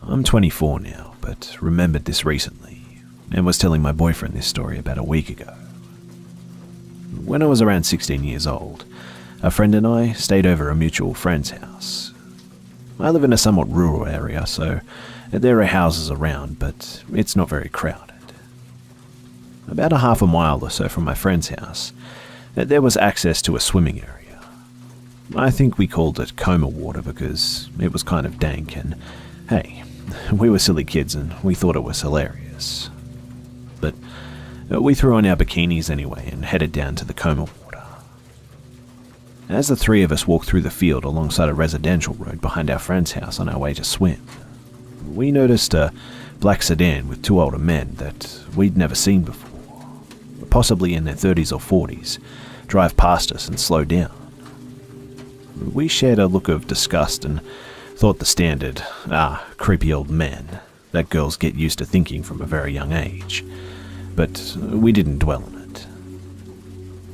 I'm 24 now, but remembered this recently, and was telling my boyfriend this story about a week ago. When I was around 16 years old, a friend and I stayed over a mutual friend's house. I live in a somewhat rural area, so there are houses around, but it's not very crowded. About a half a mile or so from my friend's house, there was access to a swimming area. I think we called it coma water because it was kind of dank, and hey, we were silly kids and we thought it was hilarious. But we threw on our bikinis anyway and headed down to the coma water. As the three of us walked through the field alongside a residential road behind our friend's house on our way to swim, we noticed a black sedan with two older men that we'd never seen before, possibly in their 30s or 40s, drive past us and slow down. We shared a look of disgust and thought the standard, creepy old man, that girls get used to thinking from a very young age, but we didn't dwell on it.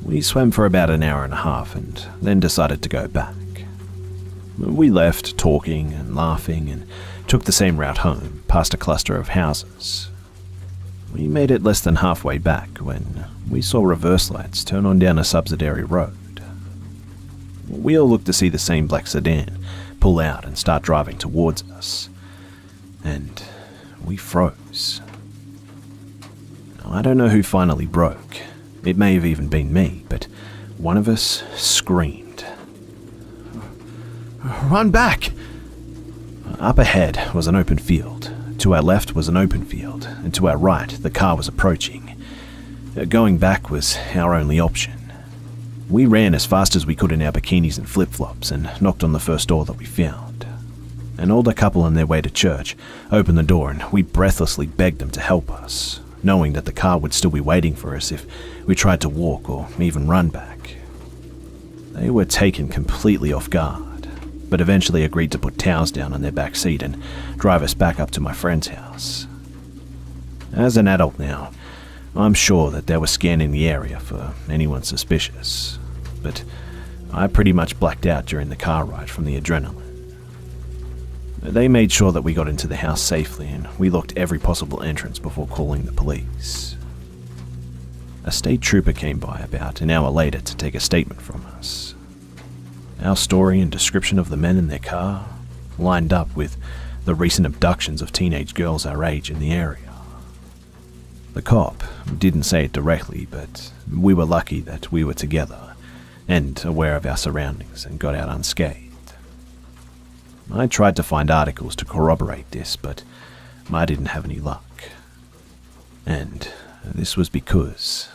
We swam for about an hour and a half and then decided to go back. We left talking and laughing and took the same route home, past a cluster of houses. We made it less than halfway back when we saw reverse lights turn on down a subsidiary road. We all looked to see the same black sedan pull out and start driving towards us, and we froze. I don't know who finally broke. It may have even been me, but one of us screamed, "Run back!" Up ahead was an open field. To our left was an open field, and to our right the car was approaching. Going back was our only option. We ran as fast as we could in our bikinis and flip-flops and knocked on the first door that we found. An older couple on their way to church opened the door and we breathlessly begged them to help us, knowing that the car would still be waiting for us if we tried to walk or even run back. They were taken completely off guard, but eventually agreed to put towels down on their back seat and drive us back up to my friend's house. As an adult now, I'm sure that they were scanning the area for anyone suspicious, but I pretty much blacked out during the car ride from the adrenaline. They made sure that we got into the house safely and we locked every possible entrance before calling the police. A state trooper came by about an hour later to take a statement from us. Our story and description of the men in their car lined up with the recent abductions of teenage girls our age in the area. The cop didn't say it directly, but we were lucky that we were together and aware of our surroundings and got out unscathed. I tried to find articles to corroborate this, but I didn't have any luck. And this was because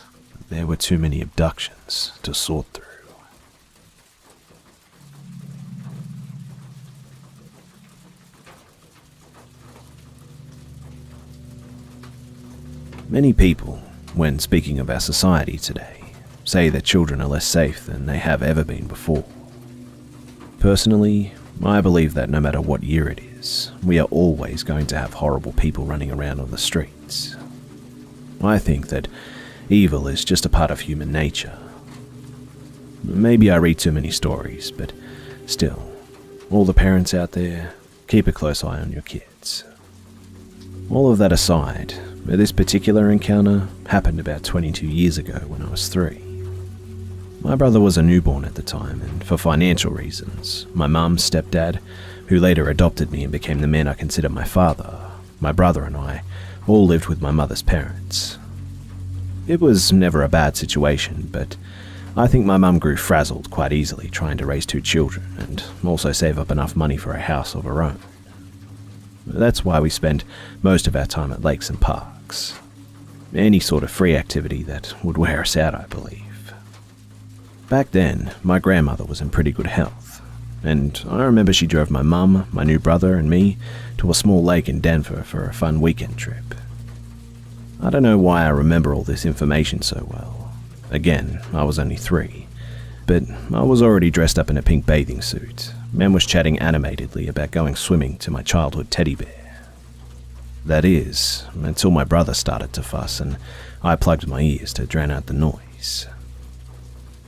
there were too many abductions to sort through. Many people, when speaking of our society today, say that children are less safe than they have ever been before. Personally, I believe that no matter what year it is, we are always going to have horrible people running around on the streets. I think that evil is just a part of human nature. Maybe I read too many stories, but still, all the parents out there, keep a close eye on your kids. All of that aside, this particular encounter happened about 22 years ago when I was 3. My brother was a newborn at the time, and for financial reasons, my mum's stepdad, who later adopted me and became the man I consider my father, my brother and I, all lived with my mother's parents. It was never a bad situation, but I think my mum grew frazzled quite easily trying to raise 2 children and also save up enough money for a house of her own. That's why we spent most of our time at lakes and parks. Any sort of free activity that would wear us out, I believe. Back then, my grandmother was in pretty good health, and I remember she drove my mum, my new brother, and me to a small lake in Denver for a fun weekend trip. I don't know why I remember all this information so well. Again, I was only 3, but I was already dressed up in a pink bathing suit, and was chatting animatedly about going swimming to my childhood teddy bear. That is, until my brother started to fuss and I plugged my ears to drown out the noise.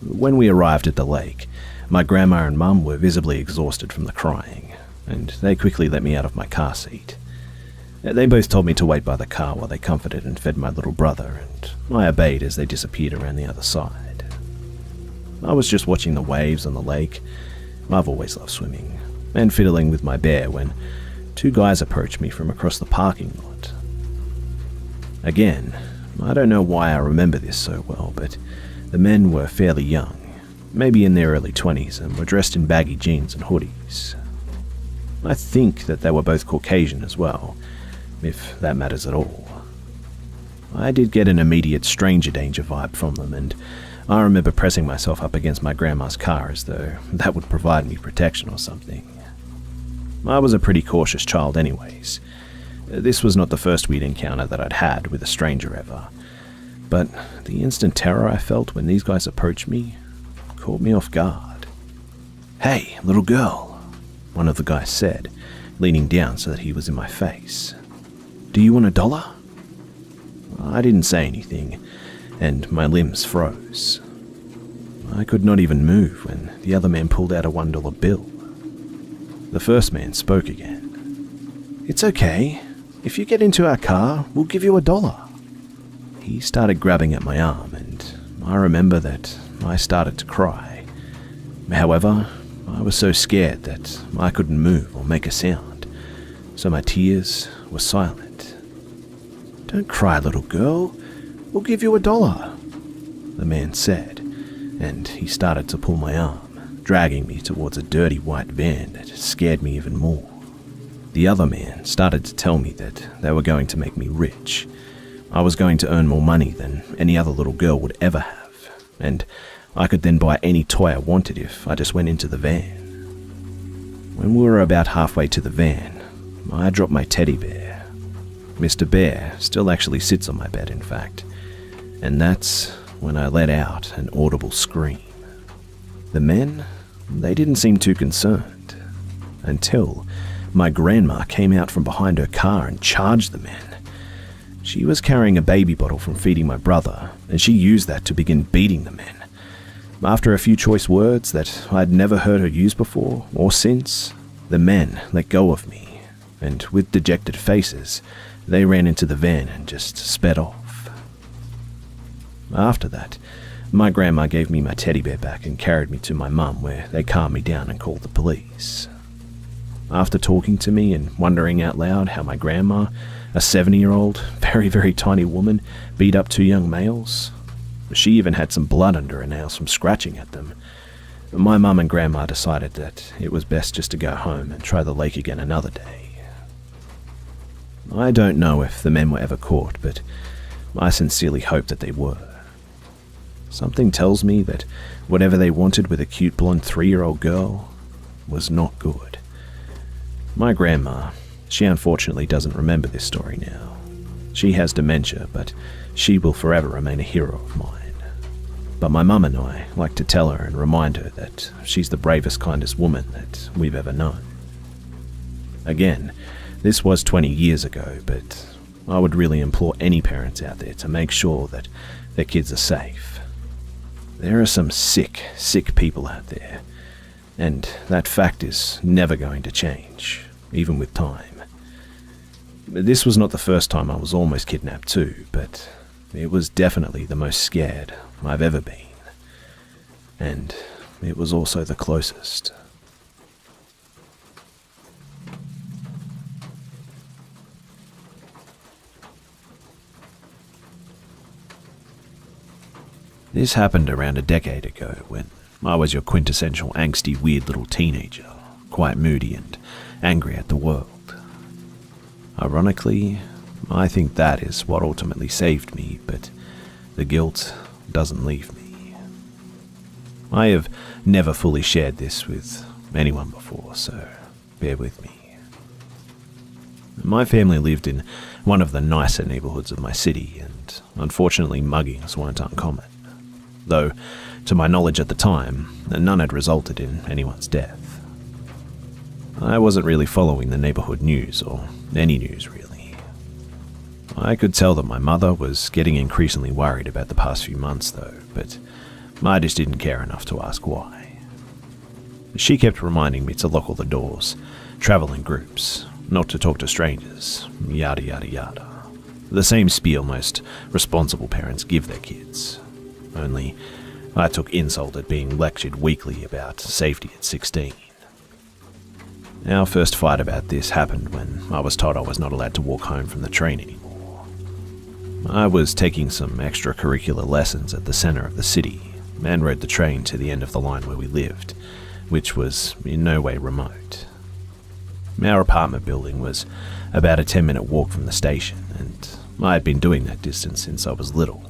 When we arrived at the lake, my grandma and mum were visibly exhausted from the crying, and they quickly let me out of my car seat. They both told me to wait by the car while they comforted and fed my little brother, and I obeyed as they disappeared around the other side. I was just watching the waves on the lake. I've always loved swimming, and fiddling with my bear when two guys approached me from across the parking lot. Again, I don't know why I remember this so well, but the men were fairly young, maybe in their early 20s, and were dressed in baggy jeans and hoodies. I think that they were both Caucasian as well, if that matters at all. I did get an immediate stranger danger vibe from them, and I remember pressing myself up against my grandma's car as though that would provide me protection or something. I was a pretty cautious child anyways. This was not the first weird encounter that I'd had with a stranger ever, but the instant terror I felt when these guys approached me caught me off guard. "Hey, little girl," one of the guys said, leaning down so that he was in my face. "Do you want $1?" I didn't say anything, and my limbs froze. I could not even move when the other man pulled out a $1 bill. The first man spoke again. "It's okay. If you get into our car, we'll give you $1." He started grabbing at my arm, and I remember that I started to cry. However, I was so scared that I couldn't move or make a sound, so my tears were silent. "Don't cry, little girl. We'll give you $1," the man said, and he started to pull my arm, dragging me towards a dirty white van that scared me even more. The other man started to tell me that they were going to make me rich. I was going to earn more money than any other little girl would ever have, and I could then buy any toy I wanted if I just went into the van. When we were about halfway to the van, I dropped my teddy bear. Mr. Bear still actually sits on my bed, in fact, and that's when I let out an audible scream. The men, they didn't seem too concerned, until my grandma came out from behind her car and charged the men. She was carrying a baby bottle from feeding my brother, and she used that to begin beating the men. After a few choice words that I'd never heard her use before or since, the men let go of me, and with dejected faces, they ran into the van and just sped off. After that, my grandma gave me my teddy bear back and carried me to my mum, where they calmed me down and called the police. After talking to me and wondering out loud how my grandma, a 70-year-old, very, very tiny woman, beat up two young males, she even had some blood under her nails from scratching at them, my mum and grandma decided that it was best just to go home and try the lake again another day. I don't know if the men were ever caught, but I sincerely hope that they were. Something tells me that whatever they wanted with a cute blonde 3-year-old girl was not good. My grandma, she unfortunately doesn't remember this story now. She has dementia, but she will forever remain a hero of mine. But my mum and I like to tell her and remind her that she's the bravest, kindest woman that we've ever known. Again, this was 20 years ago, but I would really implore any parents out there to make sure that their kids are safe. There are some sick, sick people out there, and that fact is never going to change, even with time. This was not the first time I was almost kidnapped too, but it was definitely the most scared I've ever been. And it was also the closest. This happened around a decade ago when I was your quintessential angsty, weird little teenager, quite moody and angry at the world. Ironically, I think that is what ultimately saved me, but the guilt doesn't leave me. I have never fully shared this with anyone before, so bear with me. My family lived in one of the nicer neighborhoods of my city, and unfortunately muggings weren't uncommon. Though, to my knowledge at the time, none had resulted in anyone's death. I wasn't really following the neighborhood news, or any news really. I could tell that my mother was getting increasingly worried about the past few months though, but I just didn't care enough to ask why. She kept reminding me to lock all the doors, travel in groups, not to talk to strangers, yada yada yada. The same spiel most responsible parents give their kids. Only I took insult at being lectured weekly about safety at 16. Our first fight about this happened when I was told I was not allowed to walk home from the train anymore. I was taking some extracurricular lessons at the centre of the city and rode the train to the end of the line where we lived, which was in no way remote. Our apartment building was about a 10-minute walk from the station, and I had been doing that distance since I was little.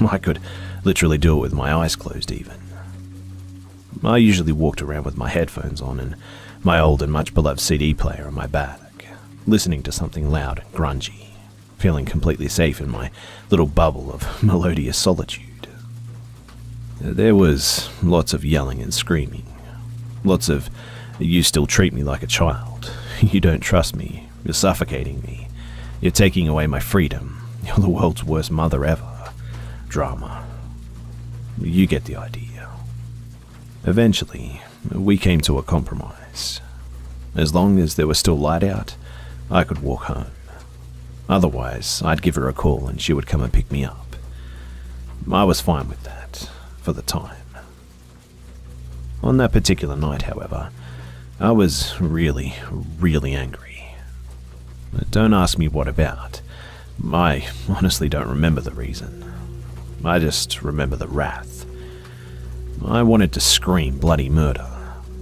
I could literally do it with my eyes closed even. I usually walked around with my headphones on and my old and much beloved CD player on my back, listening to something loud and grungy, feeling completely safe in my little bubble of melodious solitude. There was lots of yelling and screaming, lots of, "You still treat me like a child, you don't trust me, you're suffocating me, you're taking away my freedom, you're the world's worst mother ever," drama. You get the idea. Eventually, we came to a compromise. As long as there was still light out, I could walk home. Otherwise, I'd give her a call and she would come and pick me up. I was fine with that, for the time. On that particular night, however, I was really, really angry. Don't ask me what about. I honestly don't remember the reason. I just remember the wrath. I wanted to scream bloody murder,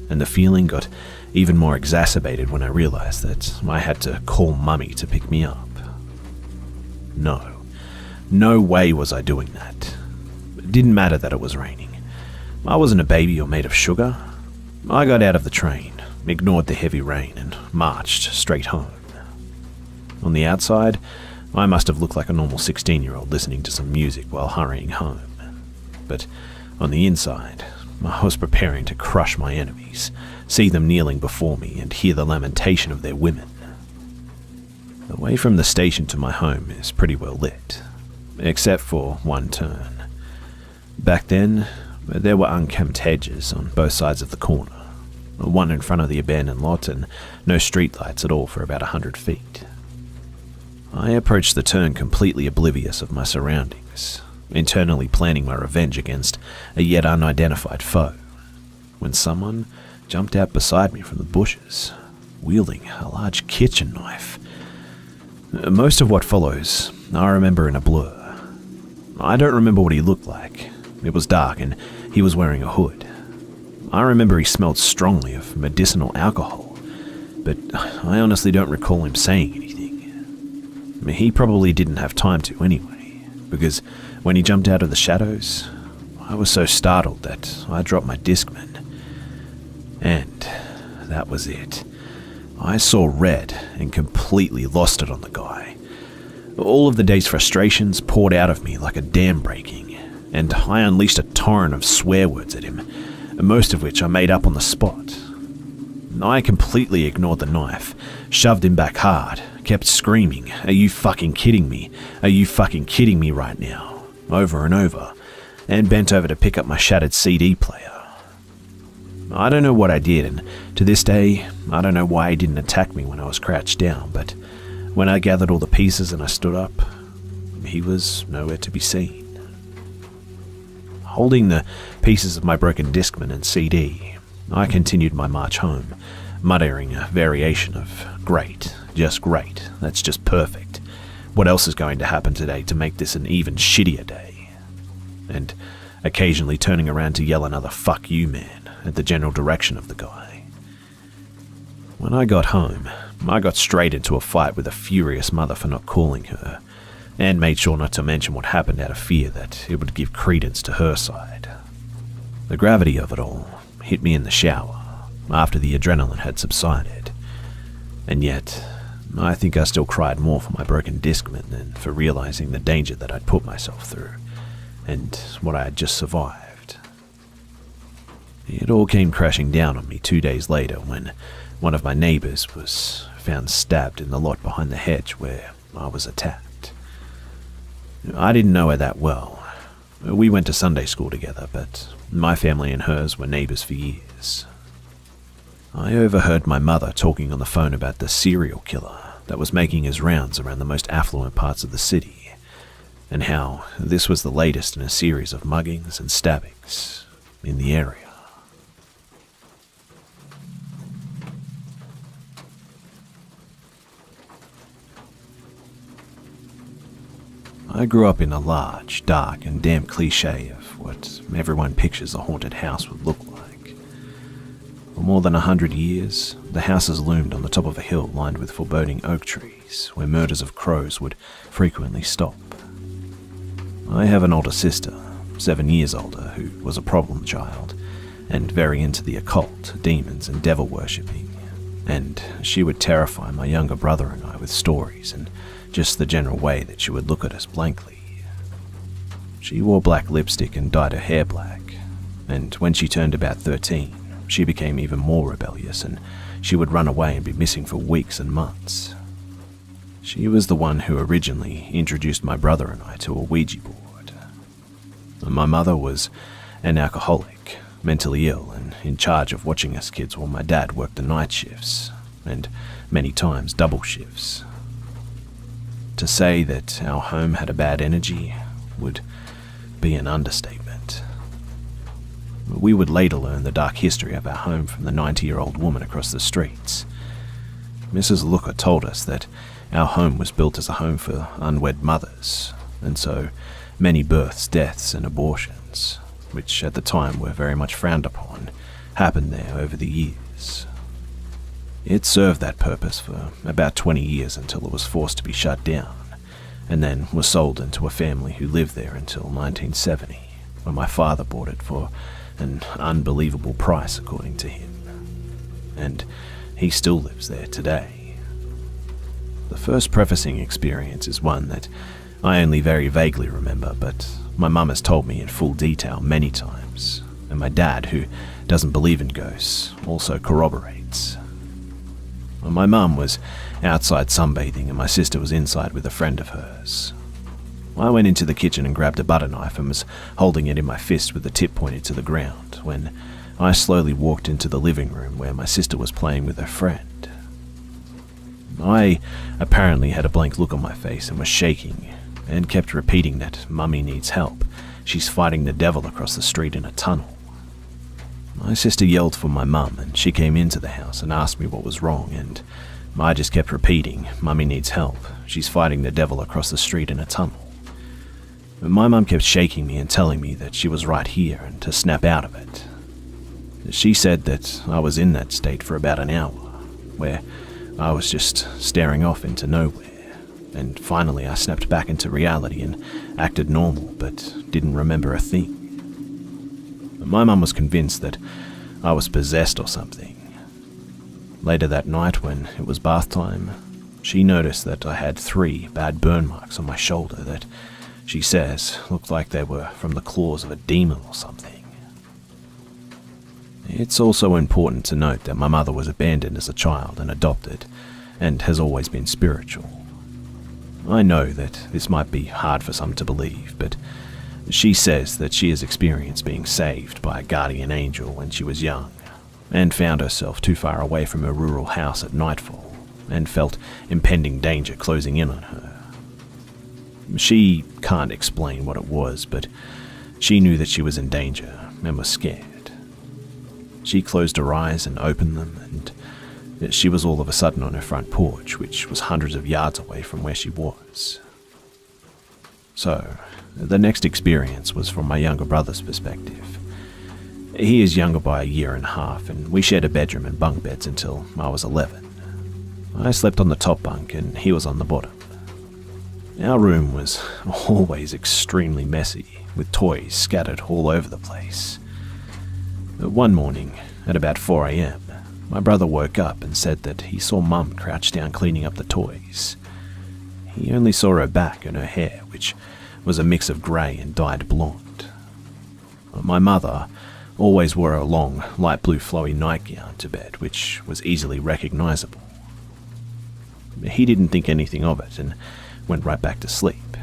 and the feeling got even more exacerbated when I realized that I had to call Mummy to pick me up. No way was I doing that. It didn't matter that it was raining. I wasn't a baby or made of sugar. I got out of the train, ignored the heavy rain, and marched straight home. On the outside, I must have looked like a normal 16-year-old listening to some music while hurrying home. But on the inside, I was preparing to crush my enemies, see them kneeling before me, and hear the lamentation of their women. The way from the station to my home is pretty well lit, except for one turn. Back then, there were unkempt hedges on both sides of the corner, one in front of the abandoned lot and no streetlights at all for about 100 feet. I approached the turn completely oblivious of my surroundings, internally planning my revenge against a yet unidentified foe, when someone jumped out beside me from the bushes, wielding a large kitchen knife. Most of what follows, I remember in a blur. I don't remember what he looked like. It was dark and he was wearing a hood. I remember he smelled strongly of medicinal alcohol, but I honestly don't recall him saying anything. He probably didn't have time to anyway, because when he jumped out of the shadows, I was so startled that I dropped my Discman. And that was it. I saw red and completely lost it on the guy. All of the day's frustrations poured out of me like a dam breaking, and I unleashed a torrent of swear words at him, most of which I made up on the spot. I completely ignored the knife, shoved him back hard, kept screaming, "Are you fucking kidding me? Are you fucking kidding me right now?" over and over, and bent over to pick up my shattered CD player. I don't know what I did, and to this day, I don't know why he didn't attack me when I was crouched down, but when I gathered all the pieces and I stood up, he was nowhere to be seen. Holding the pieces of my broken Discman and CD, I continued my march home, muttering a variation of "Great, just great, that's just perfect. What else is going to happen today to make this an even shittier day?" And occasionally turning around to yell another "fuck you, man" at the general direction of the guy. When I got home, I got straight into a fight with a furious mother for not calling her, and made sure not to mention what happened out of fear that it would give credence to her side. The gravity of it all hit me in the shower, after the adrenaline had subsided, and yet I think I still cried more for my broken Discman than for realizing the danger that I'd put myself through, and what I had just survived. It all came crashing down on me 2 days later when One of my neighbours was found stabbed in the lot behind the hedge where I was attacked. I didn't know her that well. We went to Sunday school together, but my family and hers were neighbours for years. I overheard my mother talking on the phone about the serial killer that was making his rounds around the most affluent parts of the city, and how this was the latest in a series of muggings and stabbings in the area. I grew up in a large, dark and damp cliché of what everyone pictures a haunted house would look like. For more than 100 years, the house has loomed on the top of a hill lined with foreboding oak trees, where murders of crows would frequently stop. I have an older sister, 7 years older, who was a problem child, and very into the occult, demons and devil worshipping, and she would terrify my younger brother and I with stories and just the general way that she would look at us blankly. She wore black lipstick and dyed her hair black, and when she turned about 13, she became even more rebellious, and she would run away and be missing for weeks and months. She was the one who originally introduced my brother and I to a Ouija board. My mother was an alcoholic, mentally ill, and in charge of watching us kids while my dad worked the night shifts, and many times double shifts. To say that our home had a bad energy would be an understatement. We would later learn the dark history of our home from the 90-year-old woman across the streets. Mrs. Looker told us that our home was built as a home for unwed mothers, and so many births, deaths, and abortions, which at the time were very much frowned upon, happened there over the years. It served that purpose for about 20 years until it was forced to be shut down, and then was sold into a family who lived there until 1970, when my father bought it for an unbelievable price, according to him. And he still lives there today. The first prefacing experience is one that I only very vaguely remember, but my mum has told me in full detail many times, and my dad, who doesn't believe in ghosts, also corroborates. My mum was outside sunbathing and my sister was inside with a friend of hers. I went into the kitchen and grabbed a butter knife and was holding it in my fist with the tip pointed to the ground when I slowly walked into the living room where my sister was playing with her friend. I apparently had a blank look on my face and was shaking and kept repeating that Mummy needs help. She's fighting the devil across the street in a tunnel. My sister yelled for my mum and she came into the house and asked me what was wrong, and I just kept repeating, Mummy needs help. She's fighting the devil across the street in a tunnel. My mum kept shaking me and telling me that she was right here and to snap out of it. She said that I was in that state for about an hour, where I was just staring off into nowhere, and finally I snapped back into reality and acted normal but didn't remember a thing. My mum was convinced that I was possessed or something. Later that night, when it was bath time, she noticed that I had 3 bad burn marks on my shoulder that, she says, looked like they were from the claws of a demon or something. It's also important to note that my mother was abandoned as a child and adopted, and has always been spiritual. I know that this might be hard for some to believe, but she says that she has experienced being saved by a guardian angel when she was young, and found herself too far away from her rural house at nightfall, and felt impending danger closing in on her. She can't explain what it was, but she knew that she was in danger and was scared. She closed her eyes and opened them, and she was all of a sudden on her front porch, which was hundreds of yards away from where she was. So, the next experience was from my younger brother's perspective. He is younger by a year and a half, and we shared a bedroom and bunk beds until I was 11. I slept on the top bunk and he was on the bottom. Our room was always extremely messy, with toys scattered all over the place. One morning, at about 4 a.m, my brother woke up and said that he saw Mum crouched down cleaning up the toys. He only saw her back and her hair, which was a mix of grey and dyed blonde. My mother always wore a long, light blue flowy nightgown to bed, which was easily recognizable. He didn't think anything of it and went right back to sleep.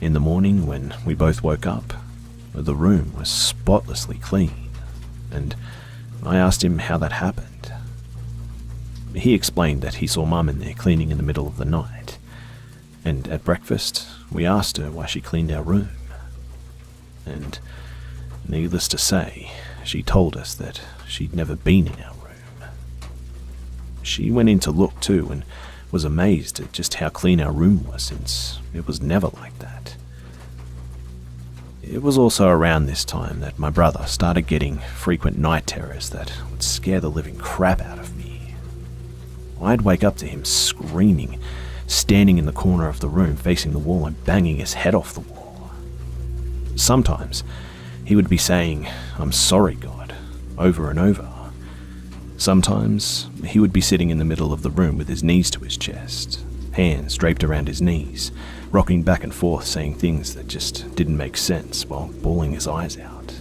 In the morning, when we both woke up, the room was spotlessly clean, and I asked him how that happened. He explained that he saw Mum in there cleaning in the middle of the night, and at breakfast we asked her why she cleaned our room. And needless to say, she told us that she'd never been in our room. She went in to look too and was amazed at just how clean our room was, since it was never like that. It was also around this time that my brother started getting frequent night terrors that would scare the living crap out of me. I'd wake up to him screaming, standing in the corner of the room facing the wall and banging his head off the wall. Sometimes he would be saying, "I'm sorry, God," over and over. Sometimes he would be sitting in the middle of the room with his knees to his chest, hands draped around his knees, rocking back and forth saying things that just didn't make sense while bawling his eyes out.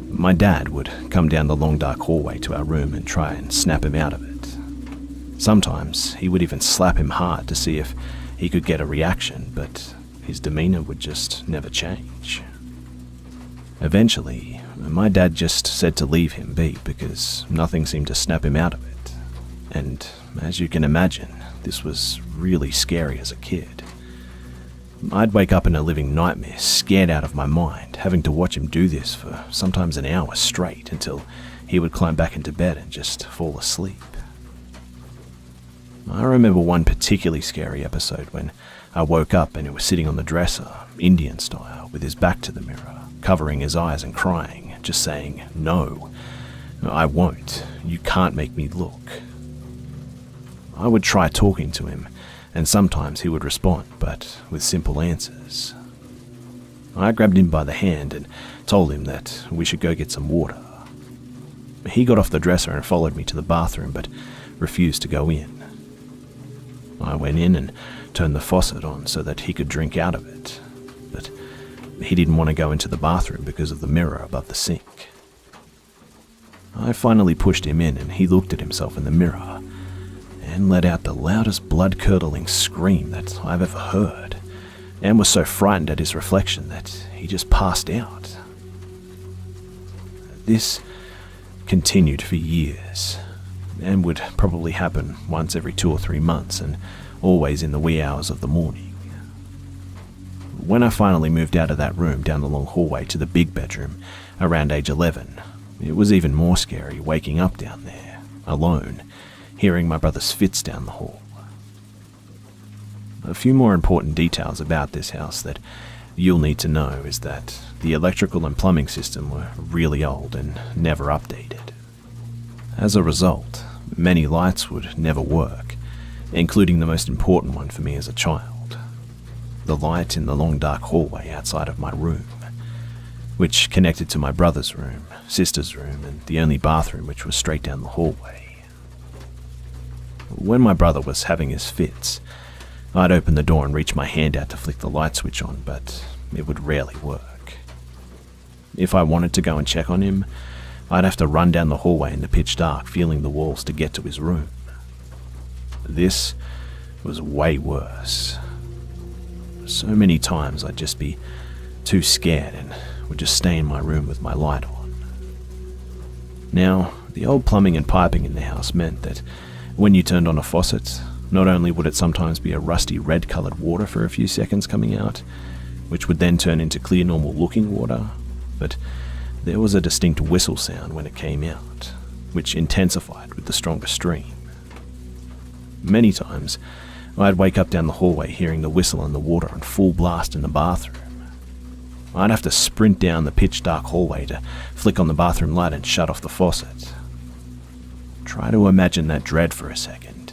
My dad would come down the long dark hallway to our room and try and snap him out of it. Sometimes he would even slap him hard to see if he could get a reaction, but his demeanor would just never change. Eventually, my dad just said to leave him be because nothing seemed to snap him out of it. And as you can imagine, this was really scary as a kid. I'd wake up in a living nightmare, scared out of my mind, having to watch him do this for sometimes an hour straight until he would climb back into bed and just fall asleep. I remember one particularly scary episode when I woke up and he was sitting on the dresser, Indian style, with his back to the mirror, covering his eyes and crying, just saying, "No, I won't. You can't make me look." I would try talking to him, and sometimes he would respond, but with simple answers. I grabbed him by the hand and told him that we should go get some water. He got off the dresser and followed me to the bathroom, but refused to go in. I went in and turned the faucet on so that he could drink out of it, but he didn't want to go into the bathroom because of the mirror above the sink. I finally pushed him in and he looked at himself in the mirror and let out the loudest blood-curdling scream that I've ever heard, and was so frightened at his reflection that he just passed out. This continued for years, and would probably happen once every 2 or 3 months, and always in the wee hours of the morning. When I finally moved out of that room down the long hallway to the big bedroom around age 11, it was even more scary waking up down there, alone, hearing my brother's fits down the hall. A few more important details about this house that you'll need to know is that the electrical and plumbing system were really old and never updated. As a result, many lights would never work, including the most important one for me as a child, the light in the long dark hallway outside of my room, which connected to my brother's room, sister's room, and the only bathroom, which was straight down the hallway. When my brother was having his fits, I'd open the door and reach my hand out to flick the light switch on, but it would rarely work. If I wanted to go and check on him, I'd have to run down the hallway in the pitch dark, feeling the walls to get to his room. This was way worse. So many times I'd just be too scared and would just stay in my room with my light on. Now, the old plumbing and piping in the house meant that when you turned on a faucet, not only would it sometimes be a rusty red-coloured water for a few seconds coming out, which would then turn into clear normal-looking water, but there was a distinct whistle sound when it came out, which intensified with the stronger stream. Many times, I'd wake up down the hallway hearing the whistle and the water on full blast in the bathroom. I'd have to sprint down the pitch-dark hallway to flick on the bathroom light and shut off the faucet. Try to imagine that dread for a second.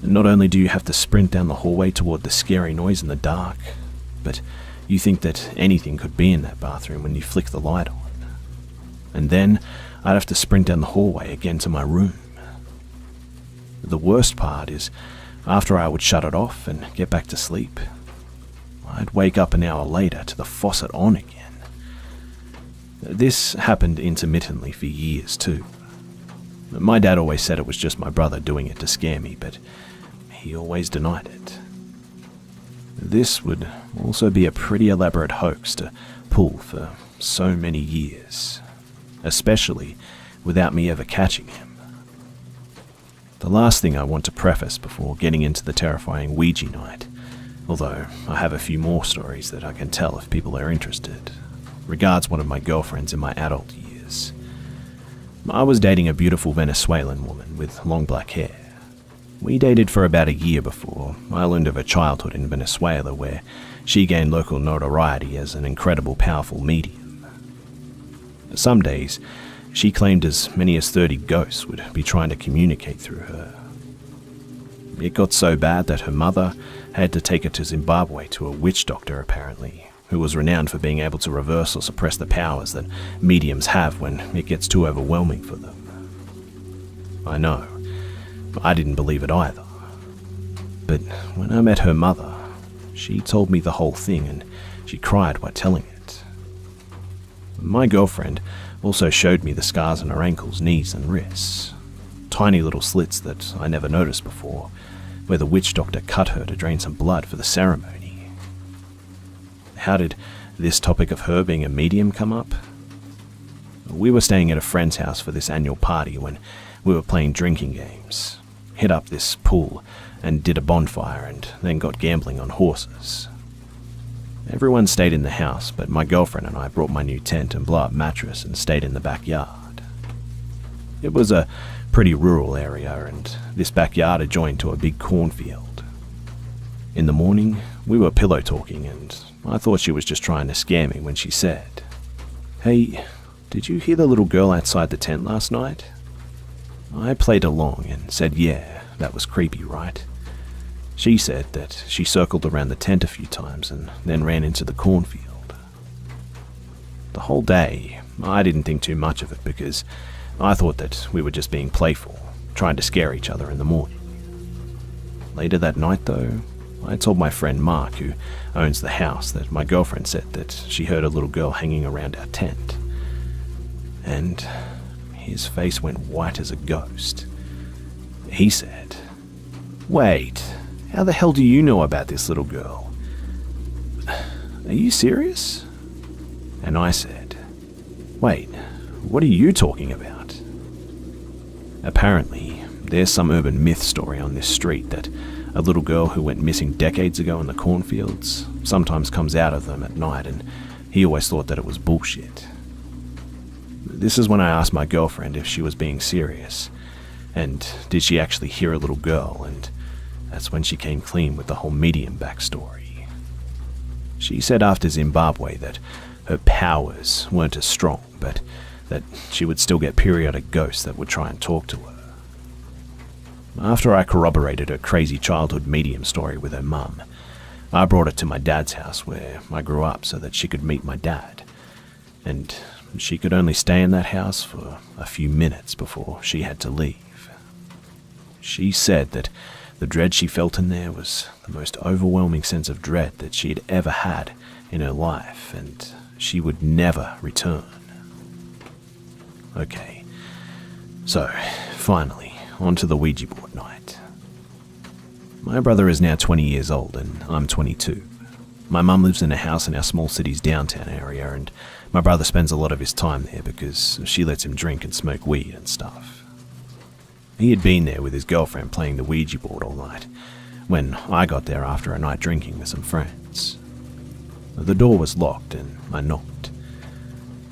Not only do you have to sprint down the hallway toward the scary noise in the dark, but you think that anything could be in that bathroom when you flick the light on. And then I'd have to sprint down the hallway again to my room. The worst part is, after I would shut it off and get back to sleep, I'd wake up an hour later to the faucet on again. This happened intermittently for years too. My dad always said it was just my brother doing it to scare me, but he always denied it. This would also be a pretty elaborate hoax to pull for so many years, especially without me ever catching him. The last thing I want to preface before getting into the terrifying Ouija night, although I have a few more stories that I can tell if people are interested, regards one of my girlfriends in my adult years. I was dating a beautiful Venezuelan woman with long black hair. We dated for about a year before I learned of her childhood in Venezuela, where she gained local notoriety as an incredible, powerful medium. Some days, she claimed as many as 30 ghosts would be trying to communicate through her. It got so bad that her mother had to take her to Zimbabwe to a witch doctor, apparently, who was renowned for being able to reverse or suppress the powers that mediums have when it gets too overwhelming for them. I know, I didn't believe it either. But when I met her mother, she told me the whole thing and she cried while telling it. My girlfriend also showed me the scars on her ankles, knees and wrists. Tiny little slits that I never noticed before, where the witch doctor cut her to drain some blood for the ceremony. How did this topic of her being a medium come up? We were staying at a friend's house for this annual party when we were playing drinking games, hit up this pool and did a bonfire and then got gambling on horses. Everyone stayed in the house, but my girlfriend and I brought my new tent and blow-up mattress and stayed in the backyard. It was a pretty rural area, and this backyard adjoined to a big cornfield. In the morning, we were pillow talking, and I thought she was just trying to scare me when she said, "Hey, did you hear the little girl outside the tent last night?" I played along and said, "Yeah, that was creepy, right?" She said that she circled around the tent a few times and then ran into the cornfield. The whole day, I didn't think too much of it because I thought that we were just being playful, trying to scare each other in the morning. Later that night, though, I told my friend Mark, who owns the house, that my girlfriend said that she heard a little girl hanging around our tent. And his face went white as a ghost. He said, "Wait, how the hell do you know about this little girl? Are you serious?" And I said, "Wait, what are you talking about?" Apparently, there's some urban myth story on this street that a little girl who went missing decades ago in the cornfields sometimes comes out of them at night, and he always thought that it was bullshit. This is when I asked my girlfriend if she was being serious, and did she actually hear a little girl, and that's when she came clean with the whole medium backstory. She said after Zimbabwe that her powers weren't as strong, but that she would still get periodic ghosts that would try and talk to her. After I corroborated her crazy childhood medium story with her mum, I brought it to my dad's house where I grew up so that she could meet my dad, and she could only stay in that house for a few minutes before she had to leave. She said that the dread she felt in there was the most overwhelming sense of dread that she had ever had in her life, and she would never return. Okay, so finally, onto the Ouija board night. My brother is now 20 years old and I'm 22. My mum lives in a house in our small city's downtown area, and my brother spends a lot of his time there because she lets him drink and smoke weed and stuff. He had been there with his girlfriend playing the Ouija board all night when I got there after a night drinking with some friends. The door was locked and I knocked.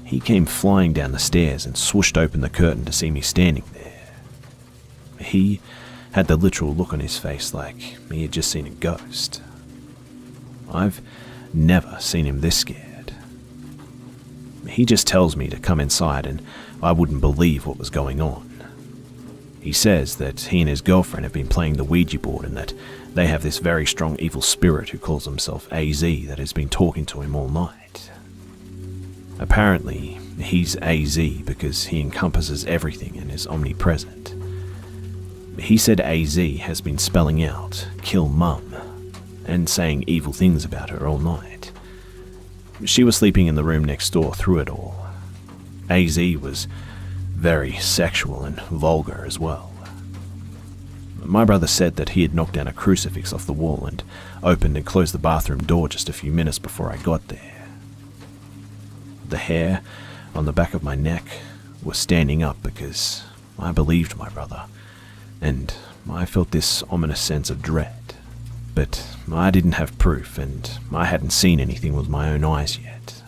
He came flying down the stairs and swooshed open the curtain to see me standing there. He had the literal look on his face like he had just seen a ghost. I've never seen him this scared. He just tells me to come inside, and I wouldn't believe what was going on. He says that he and his girlfriend have been playing the Ouija board and that they have this very strong evil spirit who calls himself AZ that has been talking to him all night. Apparently, he's AZ because he encompasses everything and is omnipresent. He said AZ has been spelling out, "Kill Mum," and saying evil things about her all night. She was sleeping in the room next door through it all. AZ was very sexual and vulgar as well. My brother said that he had knocked down a crucifix off the wall and opened and closed the bathroom door just a few minutes before I got there. The hair on the back of my neck was standing up because I believed my brother, and I felt this ominous sense of dread. But I didn't have proof, and I hadn't seen anything with my own eyes yet.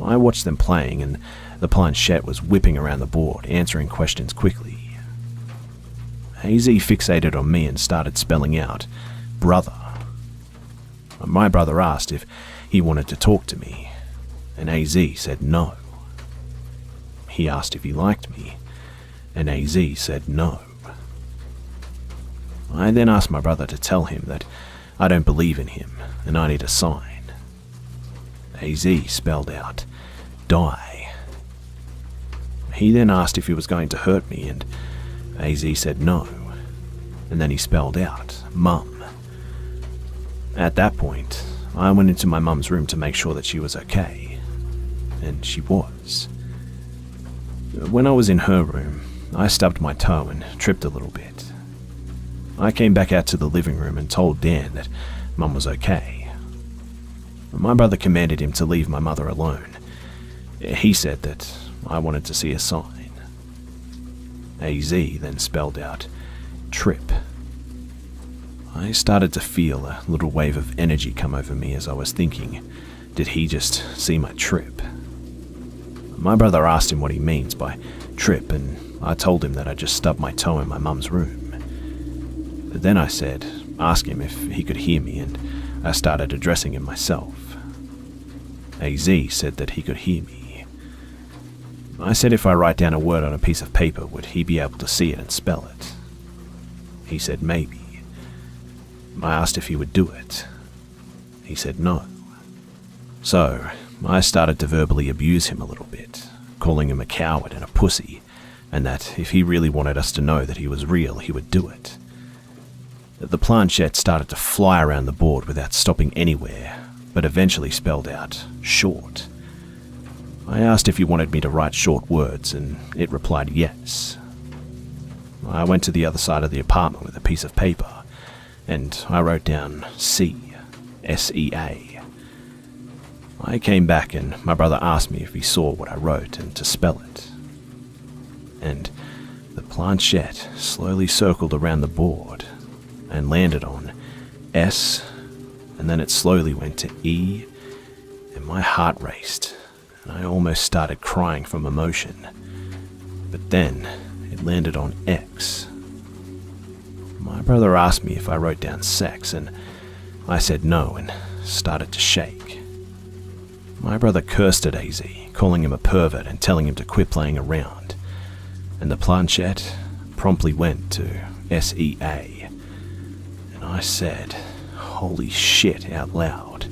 I watched them playing, and the planchette was whipping around the board, answering questions quickly. AZ fixated on me and started spelling out, "brother." My brother asked if he wanted to talk to me, and AZ said no. He asked if he liked me, and AZ said no. I then asked my brother to tell him that I don't believe in him and I need a sign. AZ spelled out, "die." He then asked if he was going to hurt me, and AZ said no, and then he spelled out, "mum." At that point, I went into my mum's room to make sure that she was okay, and she was. When I was in her room, I stubbed my toe and tripped a little bit. I came back out to the living room and told Dan that Mum was okay. My brother commanded him to leave my mother alone. He said that I wanted to see a sign. AZ then spelled out, "trip." I started to feel a little wave of energy come over me as I was thinking, did he just see my trip? My brother asked him what he means by trip, and I told him that I just stubbed my toe in my mum's room. Then I said, ask him if he could hear me, and I started addressing him myself. AZ said that he could hear me. I said if I write down a word on a piece of paper, would he be able to see it and spell it? He said maybe. I asked if he would do it. He said no. So I started to verbally abuse him a little bit, calling him a coward and a pussy, and that if he really wanted us to know that he was real, he would do it. The planchette started to fly around the board without stopping anywhere, but eventually spelled out short. I asked if he wanted me to write short words, and it replied yes. I went to the other side of the apartment with a piece of paper, and I wrote down C, S-E-A. I came back and my brother asked me if he saw what I wrote and to spell it. And the planchette slowly circled around the board and landed on S, and then it slowly went to E, and my heart raced, and I almost started crying from emotion. But then it landed on X. My brother asked me if I wrote down sex, and I said no and started to shake. My brother cursed at AZ, calling him a pervert and telling him to quit playing around, and the planchette promptly went to SEA. And I said, "Holy shit," out loud.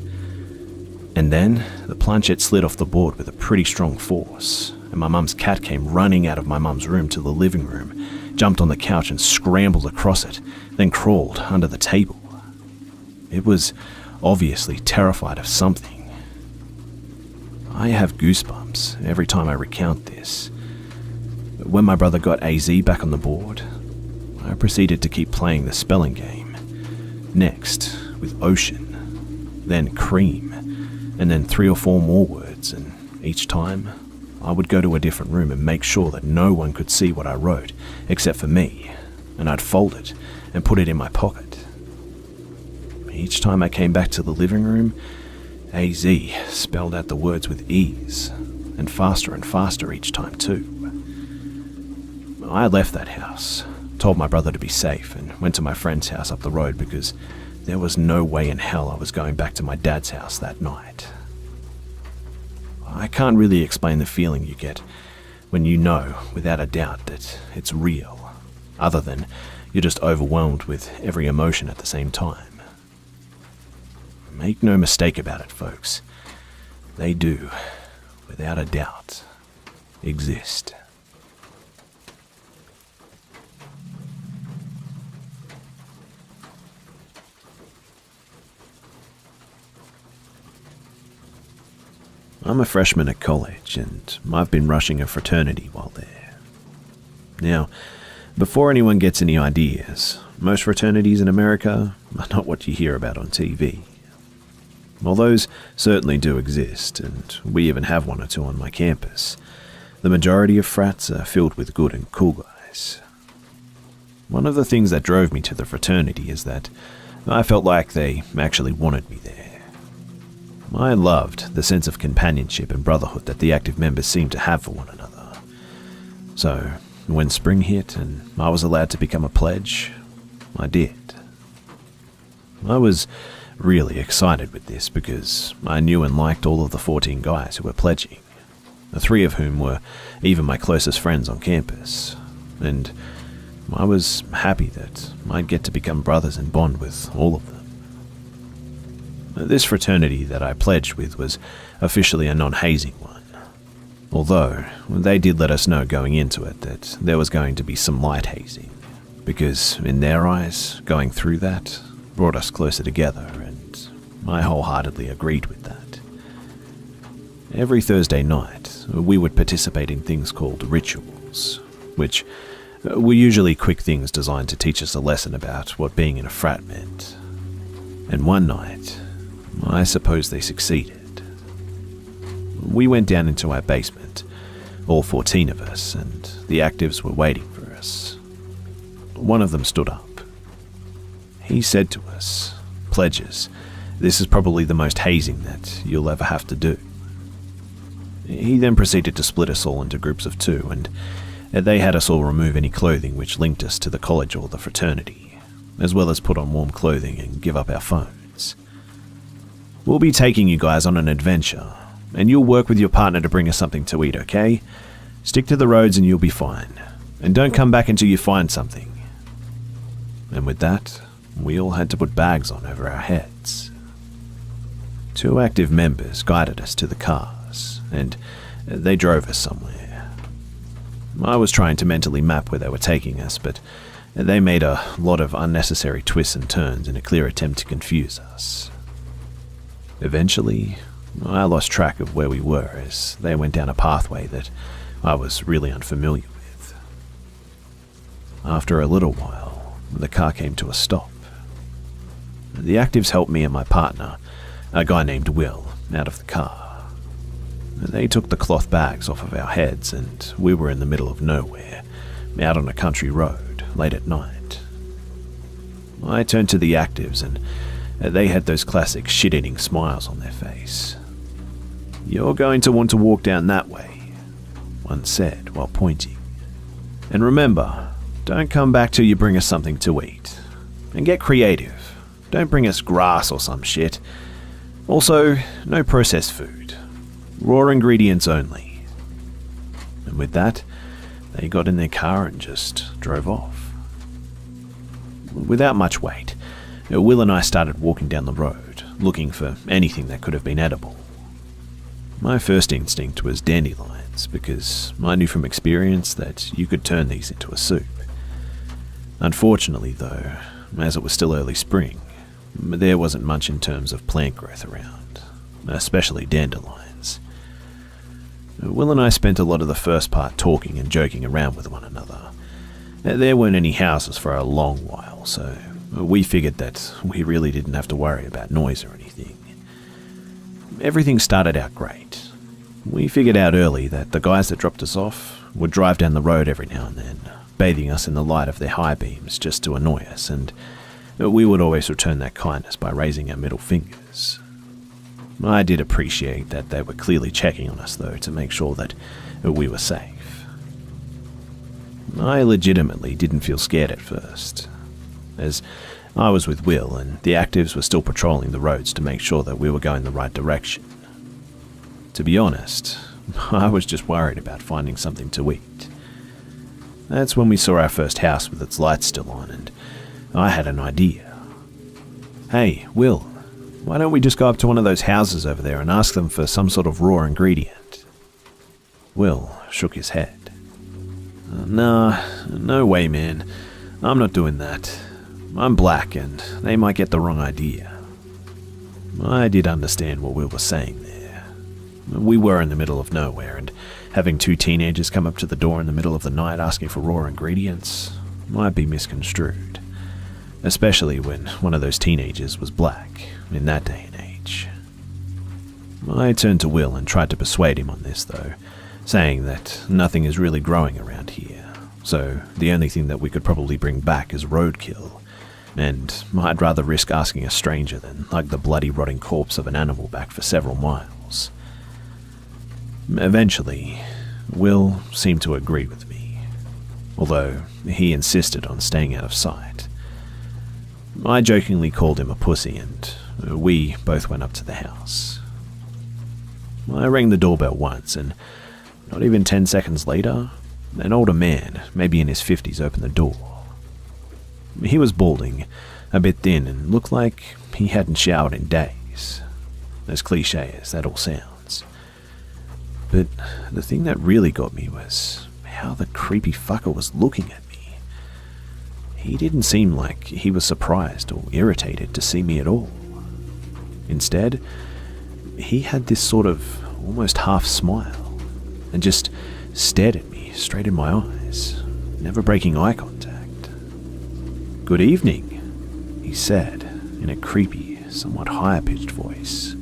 And then the planchette slid off the board with a pretty strong force, and my mum's cat came running out of my mum's room to the living room, jumped on the couch and scrambled across it, then crawled under the table. It was obviously terrified of something. I have goosebumps every time I recount this. When my brother got AZ back on the board, I proceeded to keep playing the spelling game. Next, with ocean, then cream, and then 3 or 4 more words, and each time I would go to a different room and make sure that no one could see what I wrote except for me, and I'd fold it and put it in my pocket. Each time I came back to the living room, AZ spelled out the words with ease, and faster each time too. I left that house, told my brother to be safe, and went to my friend's house up the road because there was no way in hell I was going back to my dad's house that night. I can't really explain the feeling you get when you know without a doubt that it's real, other than you're just overwhelmed with every emotion at the same time. Make no mistake about it, folks. They do, without a doubt, exist. I'm a freshman at college, and I've been rushing a fraternity while there. Now, before anyone gets any ideas, most fraternities in America are not what you hear about on TV. While those certainly do exist, and we even have one or two on my campus, the majority of frats are filled with good and cool guys. One of the things that drove me to the fraternity is that I felt like they actually wanted me there. I loved the sense of companionship and brotherhood that the active members seemed to have for one another. So, when spring hit and I was allowed to become a pledge, I did. I was really excited with this because I knew and liked all of the 14 guys who were pledging, the 3 of whom were even my closest friends on campus, and I was happy that I'd get to become brothers and bond with all of them. This fraternity that I pledged with was officially a non-hazing one, although they did let us know going into it that there was going to be some light hazing, because in their eyes, going through that brought us closer together, and I wholeheartedly agreed with that. Every Thursday night, we would participate in things called rituals, which were usually quick things designed to teach us a lesson about what being in a frat meant. And one night, I suppose they succeeded. We went down into our basement, all 14 of us, and the actives were waiting for us. One of them stood up. He said to us, "Pledges, this is probably the most hazing that you'll ever have to do." He then proceeded to split us all into groups of 2, and they had us all remove any clothing which linked us to the college or the fraternity, as well as put on warm clothing and give up our phones. "We'll be taking you guys on an adventure, and you'll work with your partner to bring us something to eat, okay? Stick to the roads and you'll be fine. And don't come back until you find something." And with that, we all had to put bags on over our heads. 2 active members guided us to the cars, and they drove us somewhere. I was trying to mentally map where they were taking us, but they made a lot of unnecessary twists and turns in a clear attempt to confuse us. Eventually, I lost track of where we were as they went down a pathway that I was really unfamiliar with. After a little while, the car came to a stop. The actives helped me and my partner, a guy named Will, out of the car. They took the cloth bags off of our heads, and we were in the middle of nowhere, out on a country road, late at night. I turned to the actives, and they had those classic shit-eating smiles on their face. "You're going to want to walk down that way," one said while pointing. "And remember, don't come back till you bring us something to eat. And get creative. Don't bring us grass or some shit. Also, no processed food. Raw ingredients only." And with that, they got in their car and just drove off. Without much wait, Will and I started walking down the road, looking for anything that could have been edible. My first instinct was dandelions, because I knew from experience that you could turn these into a soup. Unfortunately, though, as it was still early spring, there wasn't much in terms of plant growth around, especially dandelions. Will and I spent a lot of the first part talking and joking around with one another. There weren't any houses for a long while, so we figured that we really didn't have to worry about noise or anything. Everything started out great. We figured out early that the guys that dropped us off would drive down the road every now and then, bathing us in the light of their high beams just to annoy us, and we would always return that kindness by raising our middle fingers. I did appreciate that they were clearly checking on us, though, to make sure that we were safe. I legitimately didn't feel scared at first, as I was with Will and the actives were still patrolling the roads to make sure that we were going the right direction. To be honest, I was just worried about finding something to eat. That's when we saw our first house with its lights still on, and I had an idea. "Hey, Will, why don't we just go up to one of those houses over there and ask them for some sort of raw ingredient?" Will shook his head. Nah, no way, man. I'm not doing that. I'm black and they might get the wrong idea." I did understand what Will was saying there. We were in the middle of nowhere, and having two teenagers come up to the door in the middle of the night asking for raw ingredients might be misconstrued, especially when one of those teenagers was black in that day and age. I turned to Will and tried to persuade him on this, though, saying that nothing is really growing around here, so the only thing that we could probably bring back is roadkill, and I'd rather risk asking a stranger than lug the bloody rotting corpse of an animal back for several miles. Eventually, Will seemed to agree with me, although he insisted on staying out of sight. I jokingly called him a pussy, and we both went up to the house. I rang the doorbell once, and not even 10 seconds later, an older man, maybe in his 50s, opened the door. He was balding, a bit thin, and looked like he hadn't showered in days, as cliché as that all sounds. But the thing that really got me was how the creepy fucker was looking at me. He didn't seem like he was surprised or irritated to see me at all. Instead, he had this sort of almost half smile and just stared at me straight in my eyes, never breaking eye contact. "Good evening," he said in a creepy, somewhat higher-pitched voice.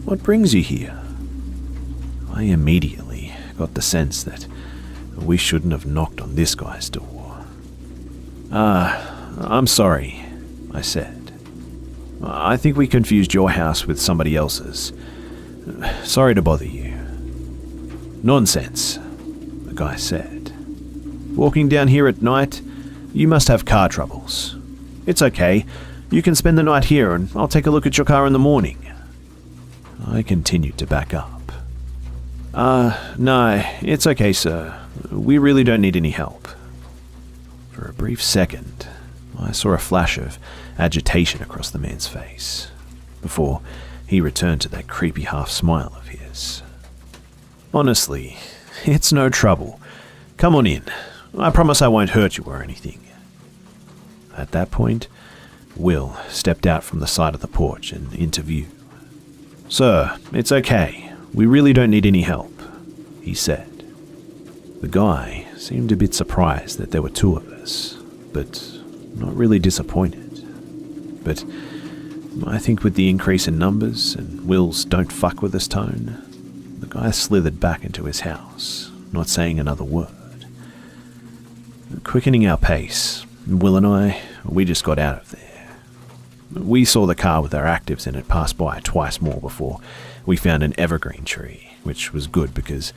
"What brings you here?" I immediately got the sense that we shouldn't have knocked on this guy's door. I'm sorry," I said. "I think we confused your house with somebody else's. Sorry to bother you." "Nonsense," the guy said. "Walking down here at night? You must have car troubles. It's okay. You can spend the night here and I'll take a look at your car in the morning." I continued to back up. No, it's okay, sir. We really don't need any help." For a brief second, I saw a flash of agitation across the man's face, before he returned to that creepy half-smile of his. "Honestly, it's no trouble. Come on in. I promise I won't hurt you or anything." At that point, Will stepped out from the side of the porch and into view. "Sir, it's okay. We really don't need any help," he said. The guy seemed a bit surprised that there were two of us, but not really disappointed. But I think with the increase in numbers and Will's "don't fuck with us" tone, the guy slithered back into his house, not saying another word. Quickening our pace, Will and we just got out of there. We saw the car with our actives in it pass by twice more before we found an evergreen tree, which was good because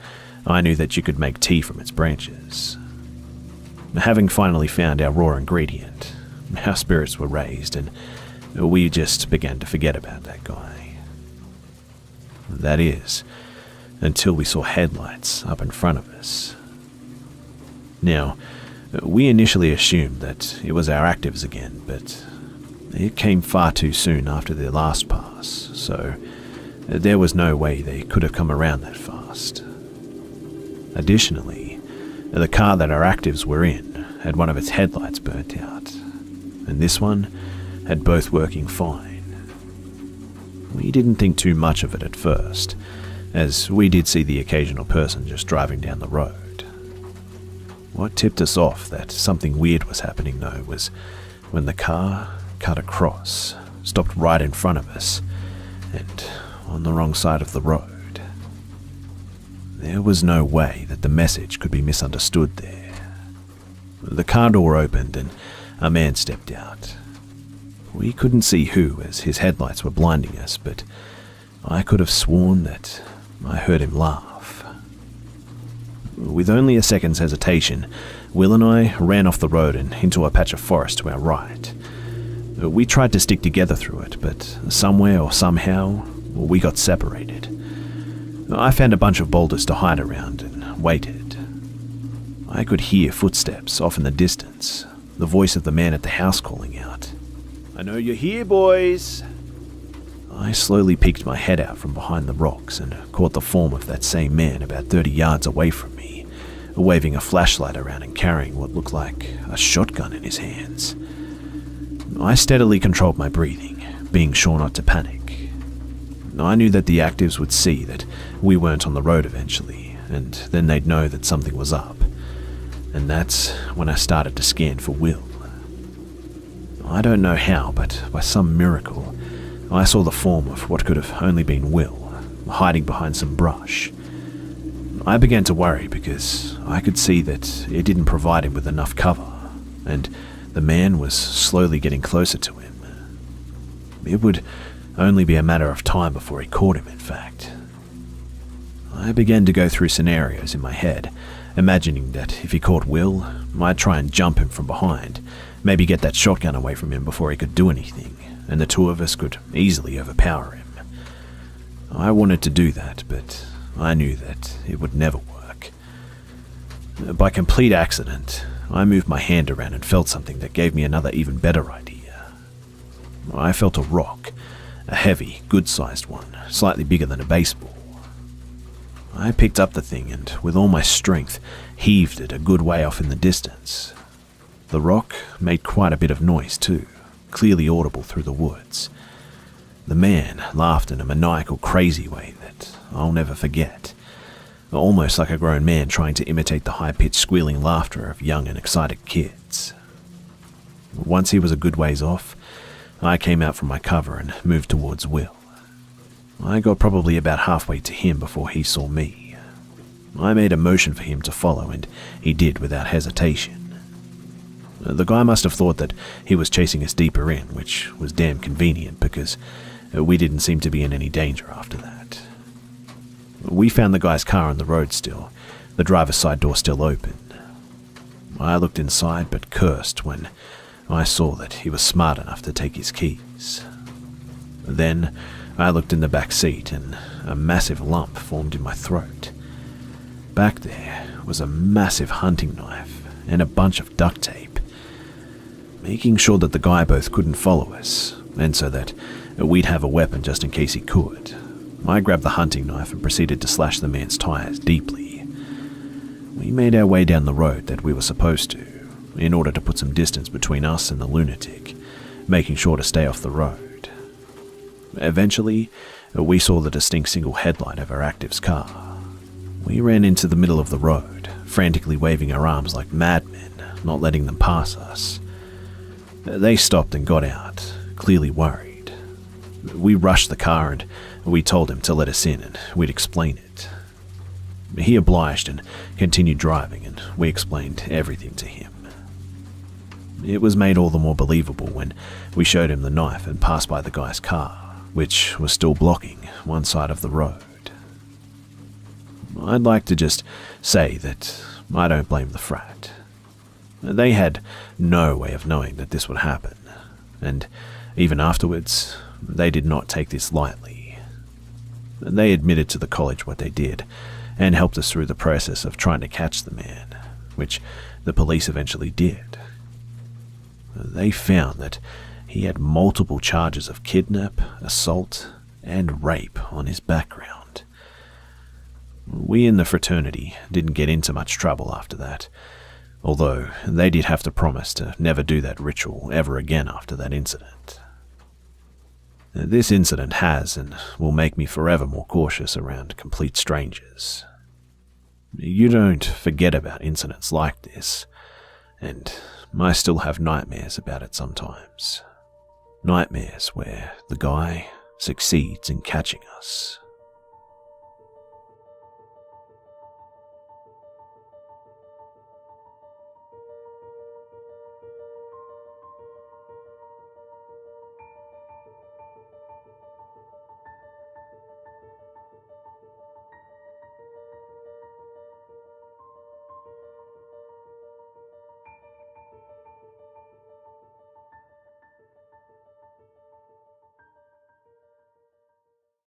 I knew that you could make tea from its branches. Having finally found our raw ingredient, our spirits were raised, and we just began to forget about that guy. That is, until we saw headlights up in front of us. Now, we initially assumed that it was our actives again, but it came far too soon after their last pass, so there was no way they could have come around that fast. Additionally, the car that our actives were in had one of its headlights burnt out, and this one had both working fine. We didn't think too much of it at first, as we did see the occasional person just driving down the road. What tipped us off that something weird was happening, though, was when the car cut across, stopped right in front of us, and on the wrong side of the road. There was no way that the message could be misunderstood there. The car door opened and a man stepped out. We couldn't see who, as his headlights were blinding us, but I could have sworn that I heard him laugh. With only a second's hesitation, Will and I ran off the road and into a patch of forest to our right. We tried to stick together through it, but somewhere or somehow, we got separated. I found a bunch of boulders to hide around and waited. I could hear footsteps off in the distance, the voice of the man at the house calling out, "I know you're here, boys." I slowly peeked my head out from behind the rocks and caught the form of that same man about 30 yards away from me, waving a flashlight around and carrying what looked like a shotgun in his hands. I steadily controlled my breathing, being sure not to panic. I knew that the actives would see that we weren't on the road eventually, and then they'd know that something was up. And that's when I started to scan for Will. I don't know how, but by some miracle, I saw the form of what could have only been Will, hiding behind some brush. I began to worry because I could see that it didn't provide him with enough cover, and the man was slowly getting closer to him. It would only be a matter of time before he caught him, in fact. I began to go through scenarios in my head, imagining that if he caught Will, I'd try and jump him from behind, maybe get that shotgun away from him before he could do anything, and the two of us could easily overpower him. I wanted to do that, but I knew that it would never work. By complete accident, I moved my hand around and felt something that gave me another even better idea. I felt a rock, a heavy, good-sized one, slightly bigger than a baseball. I picked up the thing and, with all my strength, heaved it a good way off in the distance. The rock made quite a bit of noise too, clearly audible through the woods. The man laughed in a maniacal, crazy way that I'll never forget, almost like a grown man trying to imitate the high-pitched squealing laughter of young and excited kids. Once he was a good ways off, I came out from my cover and moved towards Will. I got probably about halfway to him before he saw me. I made a motion for him to follow, and he did without hesitation. The guy must have thought that he was chasing us deeper in, which was damn convenient because we didn't seem to be in any danger after that. We found the guy's car on the road still, the driver's side door still open. I looked inside but cursed when I saw that he was smart enough to take his keys. Then I looked in the back seat and a massive lump formed in my throat. Back there was a massive hunting knife and a bunch of duct tape. Making sure that the guy both couldn't follow us, and so that we'd have a weapon just in case he could, I grabbed the hunting knife and proceeded to slash the man's tires deeply. We made our way down the road that we were supposed to, in order to put some distance between us and the lunatic, making sure to stay off the road. Eventually, we saw the distinct single headlight of our active's car. We ran into the middle of the road, frantically waving our arms like madmen, not letting them pass us. They stopped and got out, clearly worried. We rushed the car and we told him to let us in and we'd explain it. He obliged and continued driving, and we explained everything to him. It was made all the more believable when we showed him the knife and passed by the guy's car, which was still blocking one side of the road. I'd like to just say that I don't blame the Frat. They had no way of knowing that this would happen, and even afterwards, they did not take this lightly. They admitted to the college what they did, and helped us through the process of trying to catch the man, which the police eventually did. They found that he had multiple charges of kidnap, assault, and rape on his background. We in the fraternity didn't get into much trouble after that, although they did have to promise to never do that ritual ever again after that incident. This incident has and will make me forever more cautious around complete strangers. You don't forget about incidents like this, and I still have nightmares about it sometimes. Nightmares where the guy succeeds in catching us.